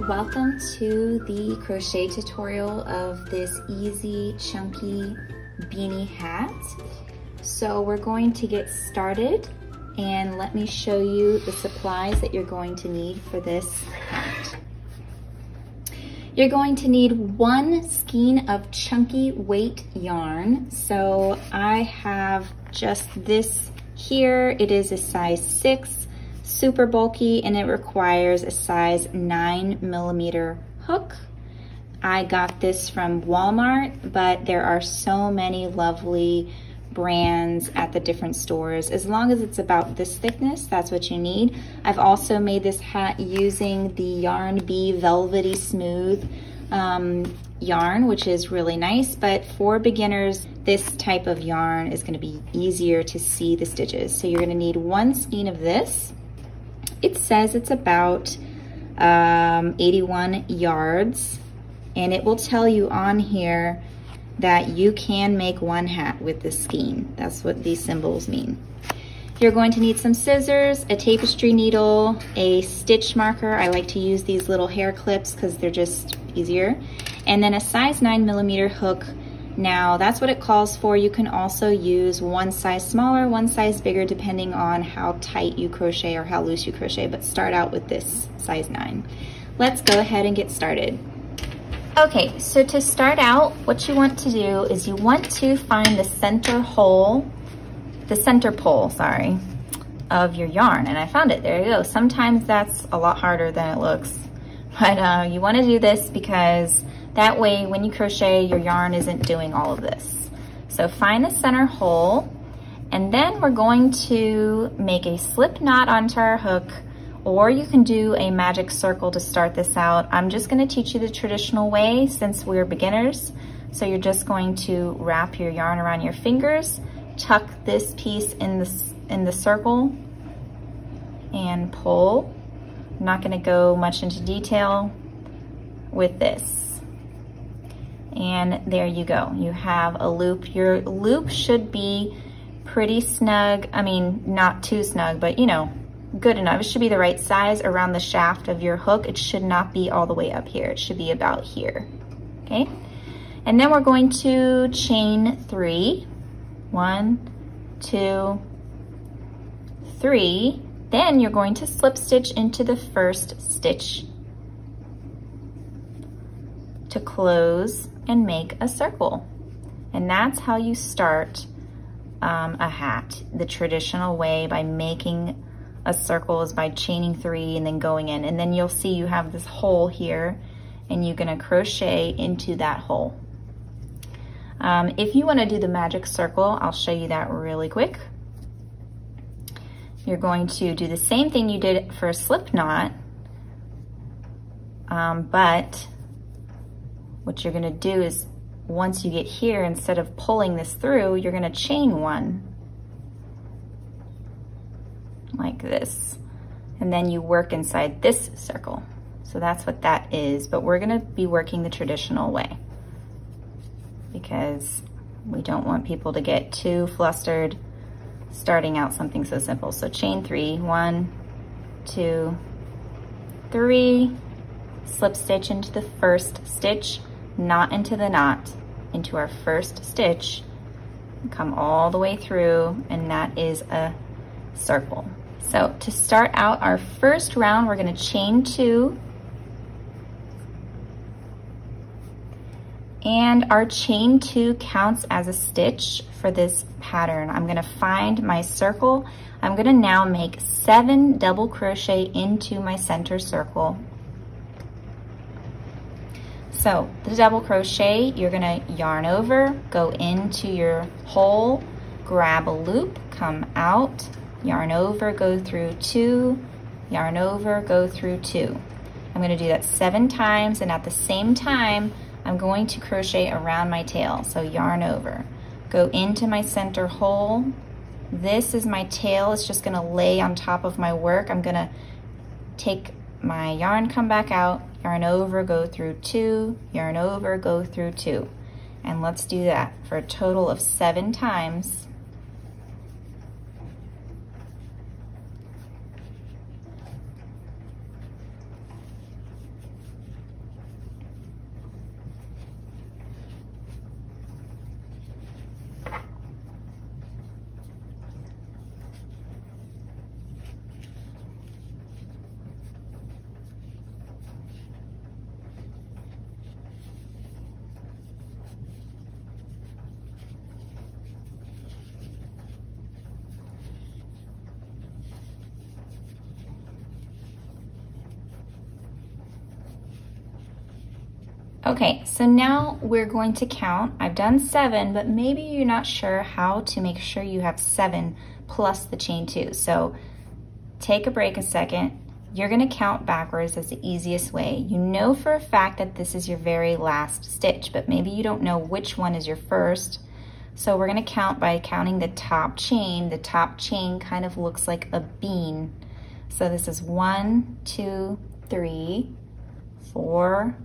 Welcome to the crochet tutorial of this easy, chunky beanie hat. So we're going to get started, and let me show you the supplies that you're going to need for this hat. You're going to need 1 skein of chunky weight yarn. So I have just this here. It is a size 6. Super bulky, and it requires a size 9mm hook. I got this from Walmart, but there are so many lovely brands at the different stores. As long as it's about this thickness, that's what you need. I've also made this hat using the Yarn Bee Velvety Smooth yarn, which is really nice, but for beginners, this type of yarn is gonna be easier to see the stitches. So you're gonna need 1 skein of this. It says it's about 81 yards, and it will tell you on here that you can make 1 hat with this skein. That's what these symbols mean. You're going to need some scissors, a tapestry needle, a stitch marker. I like to use these little hair clips because they're just easier. And then a size 9mm hook. Now that's what it calls for. You can also use 1 size smaller, 1 size bigger, depending on how tight you crochet or how loose you crochet, but start out with this size 9. Let's go ahead and get started. Okay, so to start out, what you want to do is you want to find the center hole, the center pole, sorry, of your yarn, and I found it. There you go. Sometimes that's a lot harder than it looks, but you want to do this because that way when you crochet, your yarn isn't doing all of this. So find the center hole, and then we're going to make a slip knot onto our hook, or you can do a magic circle to start this out. I'm just going to teach you the traditional way since we're beginners. So you're just going to wrap your yarn around your fingers, tuck this piece in the circle, and pull. I'm not going to go much into detail with this. And there you go. You have a loop. Your loop should be pretty snug. I mean, not too snug, but you know, good enough. It should be the right size around the shaft of your hook. It should not be all the way up here. It should be about here, okay? And then we're going to chain 3. 1, 2, 3. Then you're going to slip stitch into the first stitch to close and make a circle. And that's how you start a hat the traditional way, by making a circle, is by chaining 3 and then going in. And then you'll see you have this hole here, and you're gonna crochet into that hole. If you wanna do the magic circle, I'll show you that really quick. You're going to do the same thing you did for a slip knot, but what you're gonna do is, once you get here, instead of pulling this through, you're gonna chain 1, like this. And then you work inside this circle. So that's what that is, but we're gonna be working the traditional way because we don't want people to get too flustered starting out something so simple. So chain 3, 1, 2, 3, slip stitch into the first stitch, not into the knot, into our first stitch, come all the way through, and that is a circle. So to start out our first round, we're gonna chain 2, and our chain 2 counts as a stitch for this pattern. I'm gonna find my circle. I'm gonna now make 7 double crochet into my center circle. So the double crochet, you're gonna yarn over, go into your hole, grab a loop, come out, yarn over, go through 2, yarn over, go through 2. I'm gonna do that 7 times, and at the same time, I'm going to crochet around my tail. So yarn over, go into my center hole. This is my tail. It's just gonna lay on top of my work. I'm gonna take my yarn, come back out, yarn over, go through 2, yarn over, go through 2. And let's do that for a total of 7 times. Okay, so now we're going to count. I've done 7, but maybe you're not sure how to make sure you have 7 plus the chain 2. So take a break a second. You're gonna count backwards as the easiest way. You know for a fact that this is your very last stitch, but maybe you don't know which one is your first. So we're gonna count by counting the top chain. The top chain kind of looks like a bean. So this is 1, 2, 3, 4,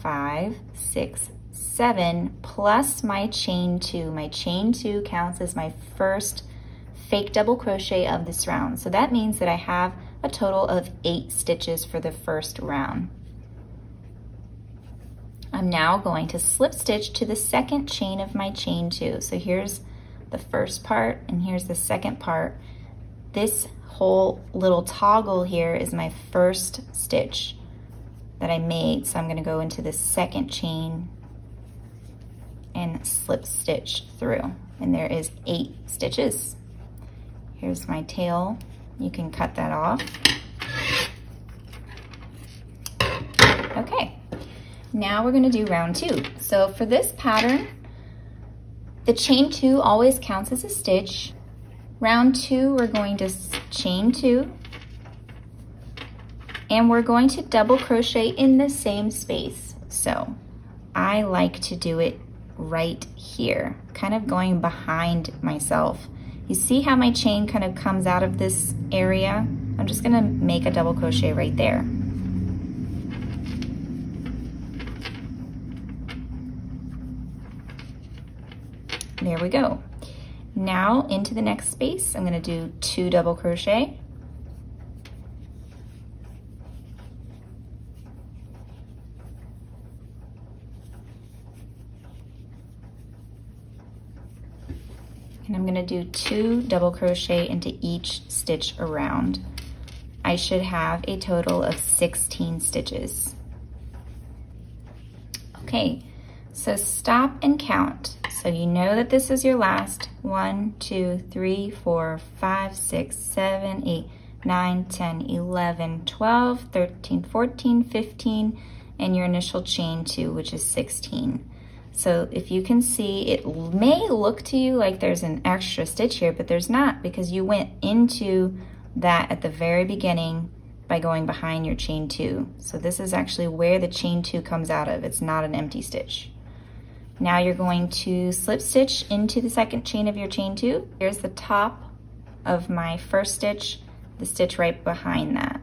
5, 6, 7, plus my chain 2. My chain 2 counts as my first fake double crochet of this round. So that means that I have a total of 8 stitches for the first round. I'm now going to slip stitch to the second chain of my chain 2. So here's the first part and here's the second part. This whole little toggle here is my first stitch that I made. So I'm gonna go into the second chain and slip stitch through. And there is 8 stitches. Here's my tail. You can cut that off. Okay, now we're gonna do round 2. So for this pattern, the chain 2 always counts as a stitch. Round 2, we're going to chain 2, and we're going to double crochet in the same space. So I like to do it right here, kind of going behind myself. You see how my chain kind of comes out of this area? I'm just gonna make a double crochet right there. There we go. Now into the next space, I'm gonna do 2 double crochet. And I'm gonna do 2 double crochet into each stitch around. I should have a total of 16 stitches. Okay, so stop and count. So you know that this is your last. 1, 2, 3, 4, 5, 6, 7, 8, 9, 10, 11, 12, 13, 14, 15, and your initial chain 2, which is 16. So if you can see, it may look to you like there's an extra stitch here, but there's not, because you went into that at the very beginning by going behind your chain 2. So this is actually where the chain 2 comes out of. It's not an empty stitch. Now you're going to slip stitch into the second chain of your chain 2. Here's the top of my first stitch, the stitch right behind that.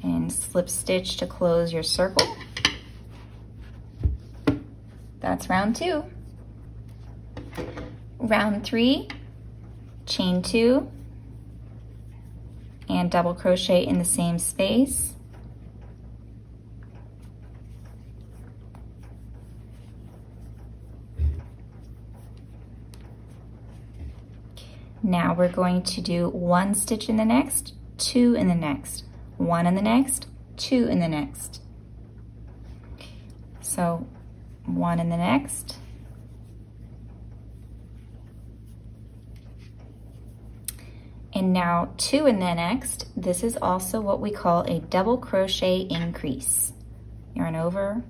And slip stitch to close your circle. That's round 2. Round 3, chain 2, and double crochet in the same space. Now we're going to do 1 stitch in the next, 2 in the next, 1 in the next, 2 in the next. So 1 in the next, and now 2 in the next. This is also what we call a double crochet increase. Yarn over,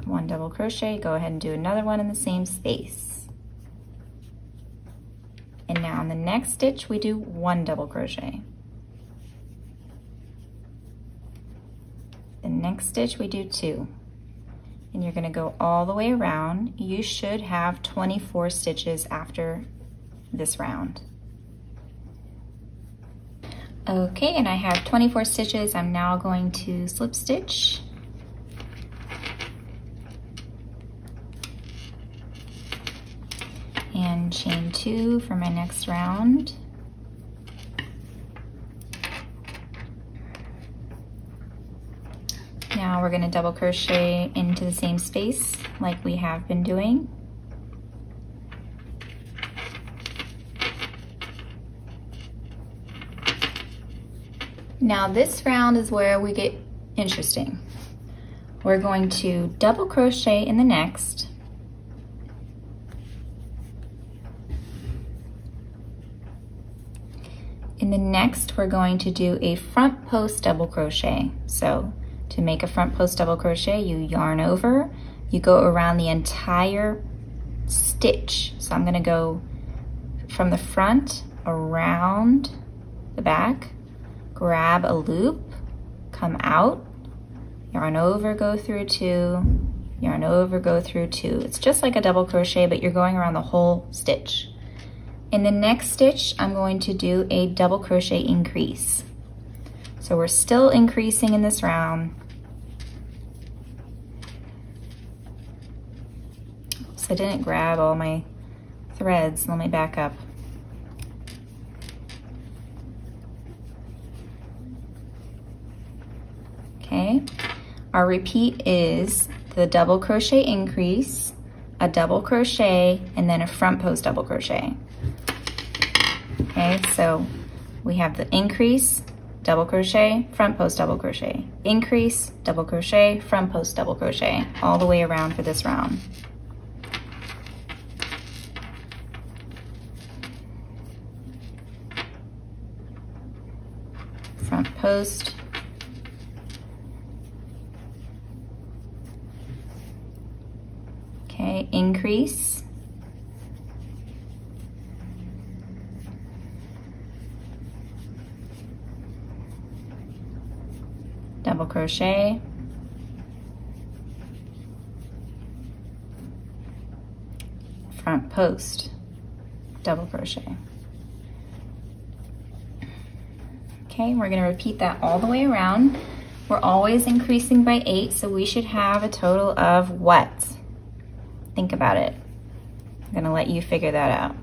1 double crochet, go ahead and do another one in the same space. And now in the next stitch, we do 1 double crochet. The next stitch we do 2. And you're gonna go all the way around. You should have 24 stitches after this round. Okay, and I have 24 stitches. I'm now going to slip stitch. And chain 2 for my next round. Now we're going to double crochet into the same space like we have been doing. Now this round is where we get interesting. We're going to double crochet in the next, In the next, we're going to do a front post double crochet. So to make a front post double crochet, you yarn over, you go around the entire stitch. So I'm gonna go from the front around the back, grab a loop, come out, yarn over, go through two, yarn over, go through two. It's just like a double crochet, but you're going around the whole stitch. In the next stitch, I'm going to do a double crochet increase. So we're still increasing in this round. So I didn't grab all my threads. Let me back up. Okay, our repeat is the double crochet increase, a double crochet, and then a front post double crochet. Okay, so we have the increase, double crochet, front post double crochet, increase, double crochet, front post double crochet, all the way around for this round. Front post, okay, increase, double crochet, front post, double crochet. Okay, we're gonna repeat that all the way around. We're always increasing by 8, so we should have a total of what? Think about it. I'm gonna let you figure that out.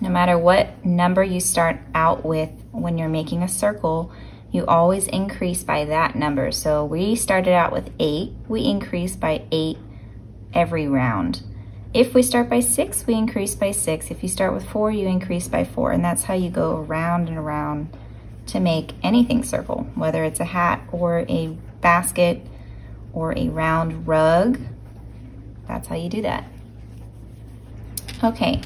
No matter what number you start out with when you're making a circle, you always increase by that number. So we started out with 8, we increase by 8 every round. If we start by 6, we increase by 6. If you start with 4, you increase by 4. And that's how you go around and around to make anything circle, whether it's a hat or a basket or a round rug. That's how you do that. Okay,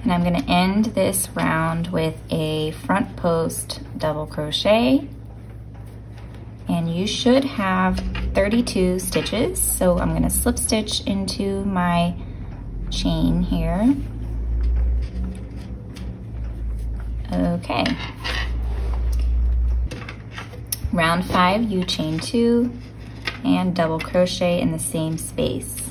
and I'm gonna end this round with a front post double crochet. And you should have 32 stitches. So I'm gonna slip stitch into my chain here. Okay. Round 5, you chain 2 and double crochet in the same space.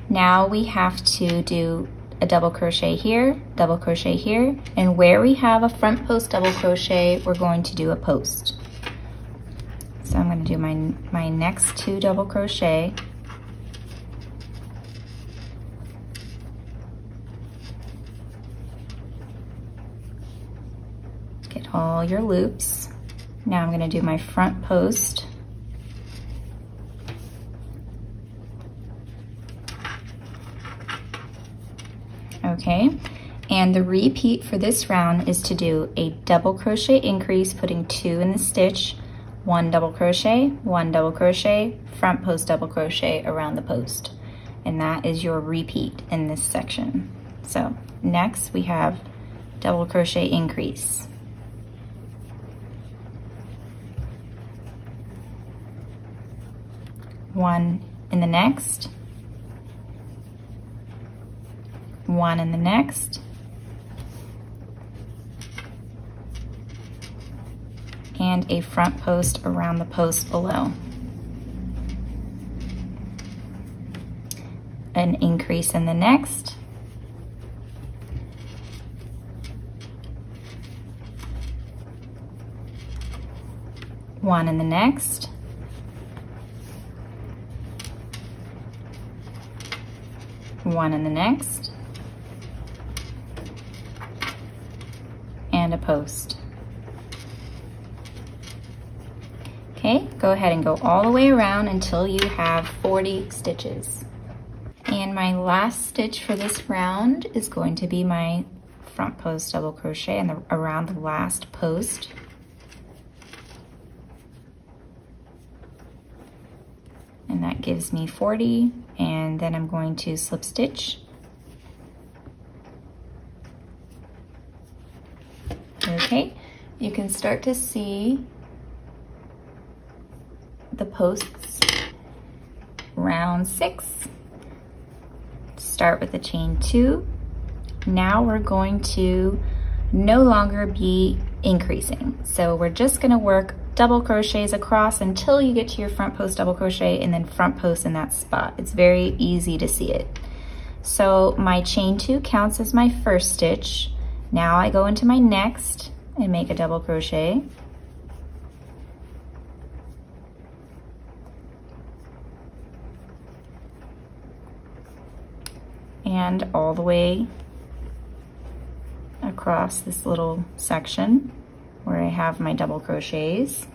Now we have to do a double crochet here, and where we have a front post double crochet, we're going to do a post. So I'm going to do my next 2 double crochet. Get all your loops. Now I'm going to do my front post. Okay, and the repeat for this round is to do a double crochet increase, putting 2 in the stitch, 1 double crochet, 1 double crochet, front post double crochet around the post. And that is your repeat in this section. So next we have double crochet increase. One in the next, 1 in the next, and a front post around the post below. An increase in the next, one in the next, one in the next, and a post. Okay, go ahead and go all the way around until you have 40 stitches. And my last stitch for this round is going to be my front post double crochet and around the last post. And that gives me 40, and and then I'm going to slip stitch. Okay, you can start to see the posts. Round 6, start with the chain 2. Now we're going to no longer be increasing. So we're just gonna work double crochets across until you get to your front post double crochet and then front post in that spot. It's very easy to see it. So my chain 2 counts as my first stitch. Now I go into my next and make a double crochet. And all the way across this little section where I have my double crochets.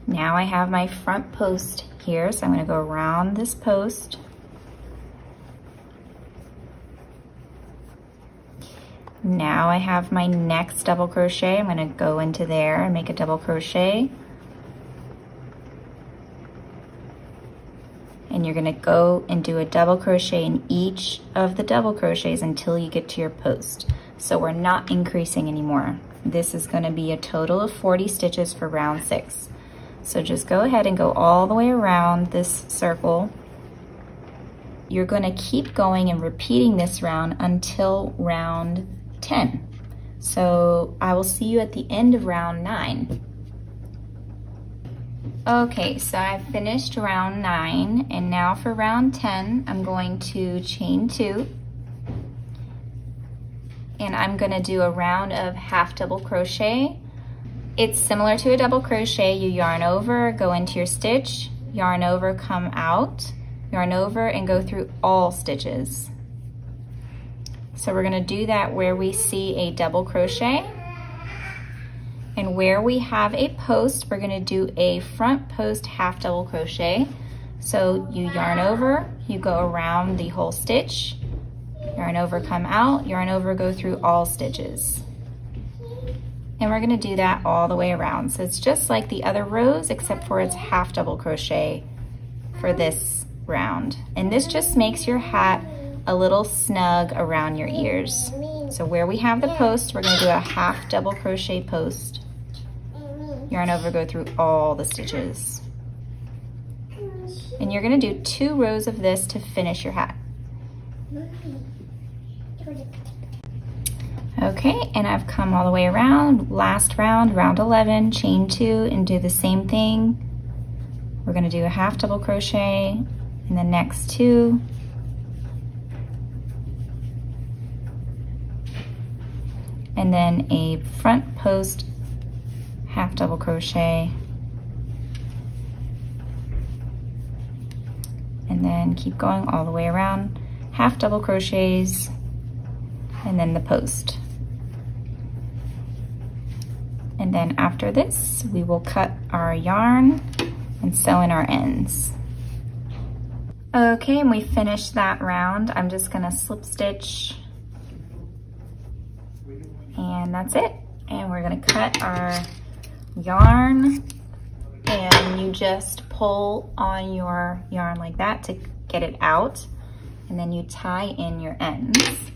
Now I have my front post here, so I'm going to go around this post. Now I have my next double crochet. I'm going to go into there and make a double crochet. And you're gonna go and do a double crochet in each of the double crochets until you get to your post. So we're not increasing anymore. This is gonna be a total of 40 stitches for round 6. So just go ahead and go all the way around this circle. You're gonna keep going and repeating this round until round 10. So I will see you at the end of round 9. Okay, so I've finished round 9, and now for round 10, I'm going to chain 2, and I'm gonna do a round of half double crochet. It's similar to a double crochet. You yarn over, go into your stitch, yarn over, come out, yarn over, and go through all stitches. So we're gonna do that where we see a double crochet. And where we have a post, we're gonna do a front post half double crochet. So you yarn over, you go around the whole stitch, yarn over, come out, yarn over, go through all stitches. And we're gonna do that all the way around. So it's just like the other rows, except for it's half double crochet for this round. And this just makes your hat a little snug around your ears. So where we have the post, we're gonna do a half double crochet post. Yarn over, go through all the stitches. And you're gonna do 2 rows of this to finish your hat. Okay, and I've come all the way around. Last round, round 11, chain 2, and do the same thing. We're gonna do a half double crochet in the next 2. And then a front post half double crochet, and then keep going all the way around, half double crochets, and then the post. And then after this, we will cut our yarn and sew in our ends. Okay, and we finished that round. I'm just gonna slip stitch, and that's it. And we're gonna cut our yarn, and you just pull on your yarn like that to get it out, and then you tie in your ends.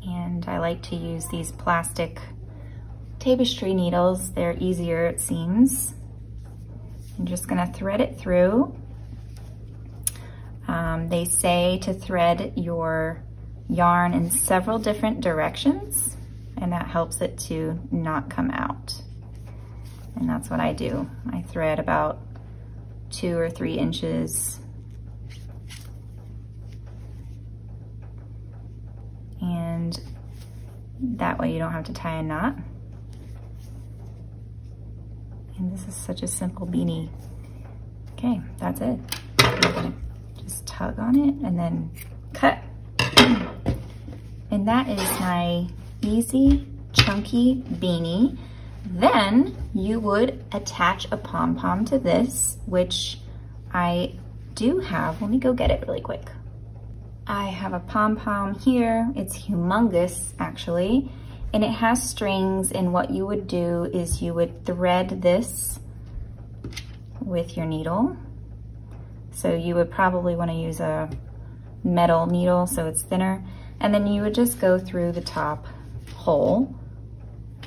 And I like to use these plastic tapestry needles. They're easier, it seems. I'm just gonna thread it through. They say to thread your yarn in several different directions, and that helps it to not come out. And that's what I do. I thread about 2 or 3 inches. And that way you don't have to tie a knot. And this is such a simple beanie. Okay, that's it. I'm gonna just tug on it and then cut. And that is my easy, chunky beanie. Then you would attach a pom-pom to this, which I do have. Let me go get it really quick. I have a pom-pom here. It's humongous, actually, and it has strings, and what you would do is you would thread this with your needle. So you would probably want to use a metal needle so it's thinner. And then you would just go through the top hole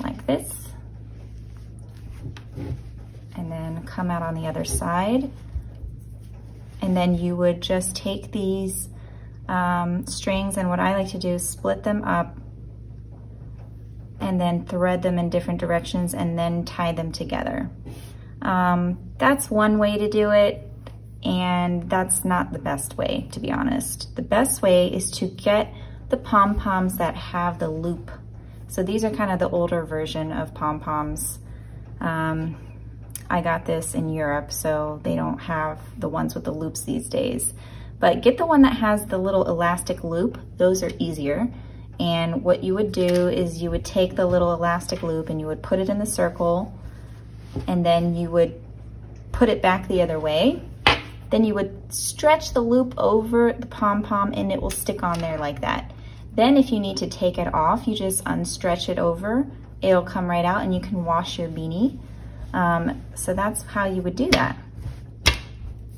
like this. And then come out on the other side. And then you would just take these strings, and what I like to do is split them up and then thread them in different directions and then tie them together. That's one way to do it, and that's not the best way, to be honest. The best way is to get the pom-poms that have the loop. So these are kind of the older version of pom-poms. I got this in Europe, so they don't have the ones with the loops these days. But get the one that has the little elastic loop. Those are easier. And what you would do is you would take the little elastic loop and you would put it in the circle, and then you would put it back the other way. Then you would stretch the loop over the pom-pom and it will stick on there like that. Then if you need to take it off, you just unstretch it over. It'll come right out and you can wash your beanie. So that's how you would do that.